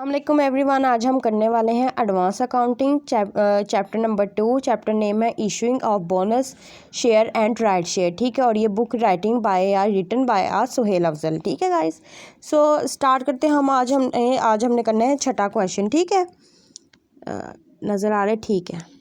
अस्सलाम एवरीवन। आज हम करने वाले हैं advance accounting chapter number 2। Chapter name है issuing of bonus share and right share. ठीक है, और ये book writing by written by Suhel Afzal. ठीक है गाइस, सो स्टार्ट करते हैं हम। आज हमने करना है छठा क्वेश्चन। ठीक है, नज़र आ रहा है? ठीक है,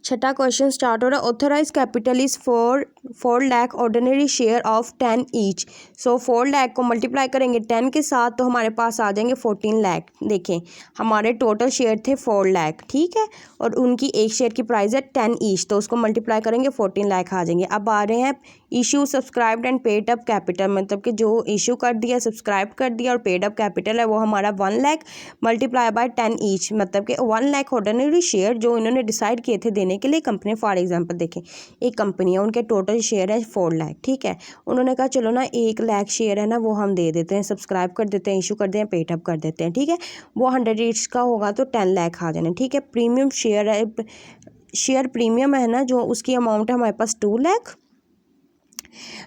छठा क्वेश्चन स्टार्ट हो रहा है। Authorise capital is 4 lakh ordinary share of 10 each. So 4 lakh को मल्टीप्लाई करेंगे 10 के साथ तो हमारे पास आ जाएंगे 14 लाख। देखें, हमारे टोटल शेयर थे 4 लाख। ठीक है, और उनकी एक शेयर की प्राइस है 10 ईच, तो उसको मल्टीप्लाई करेंगे 14 लाख आ जाएंगे। अब आ रहे हैं issue subscribed and paid up capital, मतलब कि जो इशू कर दिया, सब्सक्राइब कर दिया और पेड अप कैपिटल है वो हमारा 1 लाख मल्टीप्लाई बाय 10 ईच, मतलब कि 1 लाख ऑर्डिनरी शेयर जो इन्होंने डिसाइड किए थे देने के लिए कंपनी। फॉर एग्जांपल देखें, एक कंपनी है, उनके टोटल शेयर है 4 लाख। ठीक है, उन्होंने कहा चलो ना 1 लाख शेयर है ना वो हम दे देते हैं, सब्सक्राइब कर देते हैं, इशू कर देते हैं, पेड अप कर देते हैं। ठीक है, वो 100 ईच का होगा तो 10 लाख आ जाना। ठीक है, प्रीमियम शेयर है, शेयर प्रीमियम है ना, जो उसकी अमाउंट है हमारे पास 2 लाख।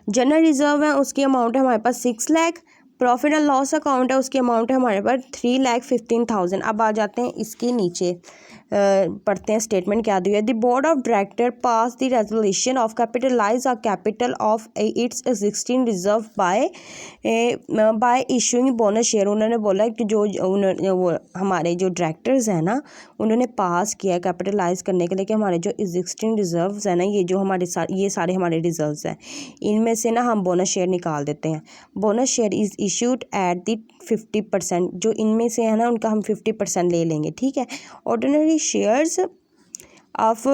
जनरल रिजर्व है, उसकी अमाउंट है हमारे पास 6 lakh. Profit and loss account है, उसकी अमाउंट है हमारे पास 3,15,000। अब आ जाते हैं इसके नीचे, पढ़ते हैं स्टेटमेंट क्या दी है। The board of director pass the resolution of capitalise a capital of its existing reserve by issuing bonus share. उन्होंने बोला कि जो वो हमारे जो डायरेक्टर्स हैं ना, उन्होंने पास किया कैपिटलाइज करने के लिए कि हमारे जो एग्जिस्टिंग रिजर्व्स हैं ना, ये जो हमारे ये सारे हमारे रिजर्व्स हैं, इनमें से ना हम बोनस शेयर निकाल देते हैं। Bonus share is issued at the 50%, जो इनमें से है ना उनका हम 50% ले लेंगे। ठीक है, ordinary shares of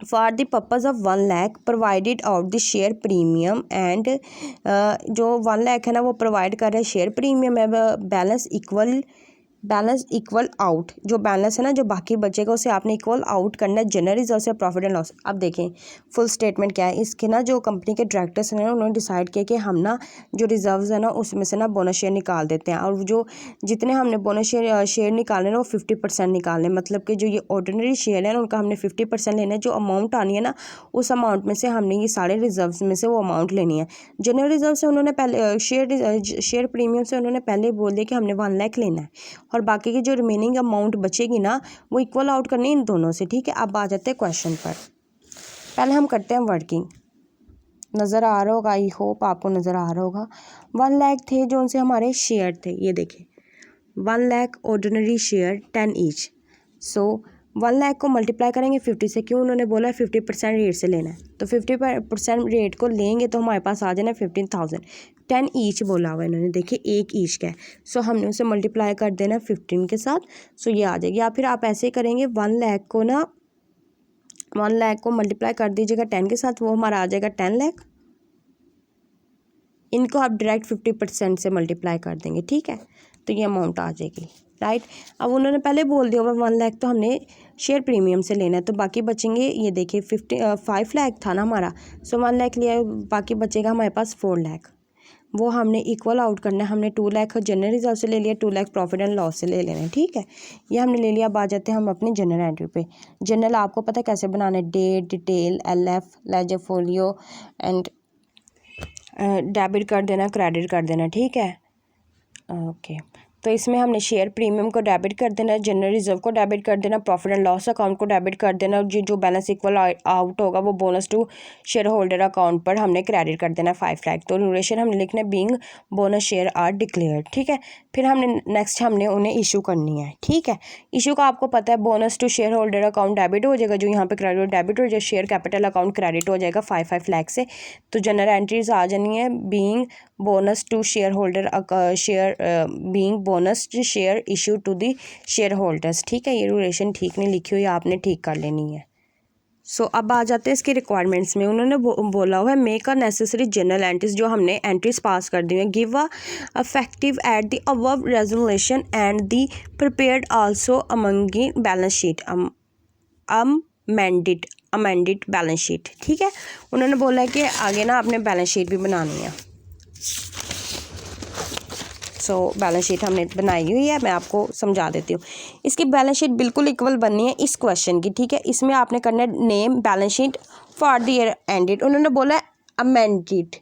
for the purpose of 1 lakh provided out the share premium and जो 1 लाख है ना वो प्रोवाइड कर रहे हैं शेयर प्रीमियम है। बैलेंस इक्वल आउट, जो बैलेंस है ना जो बाकी बचेगा उसे आपने इक्वल आउट करना है जनरल रिजर्व से प्रॉफिट एंड लॉस। अब देखें फुल स्टेटमेंट क्या है इसके ना, जो कंपनी के डायरेक्टर्स हैं उन्होंने डिसाइड किया कि हम ना जो रिजर्व्स है ना उसमें से ना बोनस शेयर निकाल देते हैं, और जो जितने हमने बोनस शेयर निकालने ना वो 50% निकालने, मतलब कि जो ये ऑर्डिनरी शेयर है ना उनका हमने 50% लेना है। जो अमाउंट आनी है ना उस अमाउंट में से हमने ये सारे रिजर्व्स में से वो अमाउंट लेनी है। जनरल रिजर्व से उन्होंने पहले शेयर प्रीमियम से उन्होंने पहले बोल दिया कि हमने 1 लाख लेना है, और बाकी की जो रिमेनिंग अमाउंट बचेगी ना वो इक्वल आउट करनी है इन दोनों से। ठीक है, अब आ जाते हैं क्वेश्चन पर। पहले हम करते हैं वर्किंग। नज़र आ रहा होगा, आई होप आपको नज़र आ रहा होगा। 1 लाख थे जो उनसे हमारे शेयर थे, ये देखें 1 लाख ऑर्डिनरी शेयर 10 ईच। सो 1 लाख को मल्टीप्लाई करेंगे 50 से, क्यों उन्होंने बोला है 50% रेट से लेना है, तो 50% रेट को लेंगे तो हमारे पास आ जाना 15,000। 10 ईच बोला हुआ इन्होंने, देखिए 1 ईच का है, सो हमने उसे मल्टीप्लाई कर देना 15 के साथ, सो ये आ जाएगी। या फिर आप ऐसे करेंगे 1 लाख को ना 1 लाख को मल्टीप्लाई कर दीजिएगा 10 के साथ, वो हमारा आ जाएगा 10 लाख। इनको आप डायरेक्ट 50% से मल्टीप्लाई कर देंगे। ठीक है, तो ये अमाउंट आ जाएगी। राइट, अब उन्होंने पहले बोल दिया 1 लाख तो हमने शेयर प्रीमियम से लेना है, तो बाकी बचेंगे, ये देखिए 5 लाख था ना हमारा, सो 1 लाख लिया, बाकी बचेगा हमारे पास 4 लाख, वो हमने इक्वल आउट करना है। हमने 2 लाख जनरल रिजर्व से ले लिया, 2 लाख प्रॉफिट एंड लॉस से ले लेना है। ठीक है, ये हमने ले लिया। अब आ जाते हैं हम अपने जनरल एंट्री पे। जनरल आपको पता है कैसे बनाना है, date, detail, LF, ledger folio and debit कर देना, क्रेडिट कर देना। ठीक है, ओके, तो इसमें हमने शेयर प्रीमियम को डेबिट कर देना, जनरल रिजर्व को डेबिट कर देना, प्रॉफिट एंड लॉस अकाउंट को डेबिट कर देना, और जो बैलेंस इक्वल आउट होगा वो bonus to share holder account पर हमने क्रेडिट कर देना 5 लाख। तो ड्यूरेशन हमने लिखना है being bonus share are declared. ठीक है, फिर हमने नेक्स्ट हमने उन्हें इशू करनी है। ठीक है, इशू का आपको पता है bonus to share holder account debit हो जाएगा, जो यहाँ पे क्रेडिट डेबिट हो जाएगा, शेयर कैपिटल अकाउंट क्रेडिट हो जाएगा 5 लाख से। तो जनरल एंट्रीज आ जानी है being bonus to share holder being bonus share issue to the share holders. ठीक है, ये रूलेशन ठीक नहीं लिखी हुई, आपने ठीक कर लेनी है। सो अब आ जाते हैं इसके रिक्वायरमेंट्स में। उन्होंने बोला हुआ है make a necessary general entries, जो हमने एंट्रीज पास कर दी हैं, give a effective at the above resolution and the prepared also among balance sheet amended balance sheet. ठीक है, उन्होंने बोला है कि आगे ना आपने बैलेंस शीट भी बनानी है। सो बैलेंस शीट हमने बनाई हुई है, मैं आपको समझा देती हूँ। इसकी बैलेंस शीट बिल्कुल इक्वल बननी है इस क्वेश्चन की। ठीक है, इसमें आपने करना है name balance sheet for the year ended. उन्होंने बोला है अमेंडेड,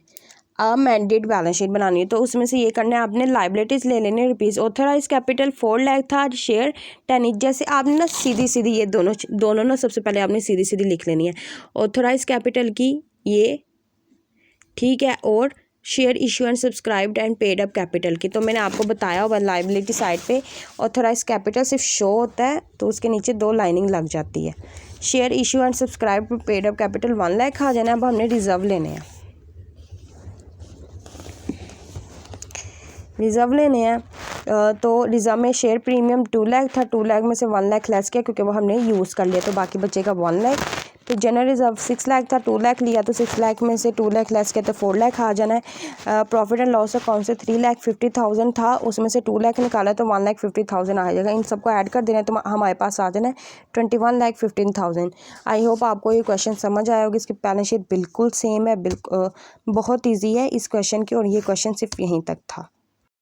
अमेंडेड बैलेंस शीट बनानी है, तो उसमें से ये करना है आपने लाइबिलिटीज़ ले लेने रुपीज़। ऑथराइज कैपिटल 4 लाख था, शेयर 10 ईच। जैसे आपने ना सीधी सीधी ये दोनों ना सबसे पहले आपने सीधी सीधी लिख लेनी है। ऑथराइज कैपिटल की ये ठीक है, और share issue and subscribed and paid up capital की। तो मैंने आपको बताया हुआ लाइबिलिटी साइड पे ऑथराइज कैपिटल सिर्फ शो होता है तो उसके नीचे 2 लाइनिंग लग जाती है। Share issue and subscribed paid up capital 1 lakh आ जाना। अब हमने रिजर्व लेने हैं, रिजर्व लेने हैं। तो रिजर्व में शेयर प्रीमियम 2 लाख था, 2 लाख में से 1 लाख लेस किया क्योंकि वो हमने यूज़ कर लिया, तो बाकी बचेगा 1 लाख। तो जनरल रिजर्व 6 लाख था, 2 लाख लिया तो 6 लाख में से 2 लाख लेस किया तो 4 लाख आ जाना है। प्रॉफिट एंड लॉस अकाउंट से 3,50,000 था, उसमें से 2 लाख निकाला तो 1,50,000 आ जाएगा। इन सबको ऐड कर देना है तो हमारे पास आ जाना है 21,15,000। आई होप आपको ये क्वेश्चन समझ आया होगा। इसकी बैलेंस शीट बिल्कुल सेम है, बहुत ईजी है इस क्वेश्चन की, और ये क्वेश्चन सिर्फ यहीं तक था।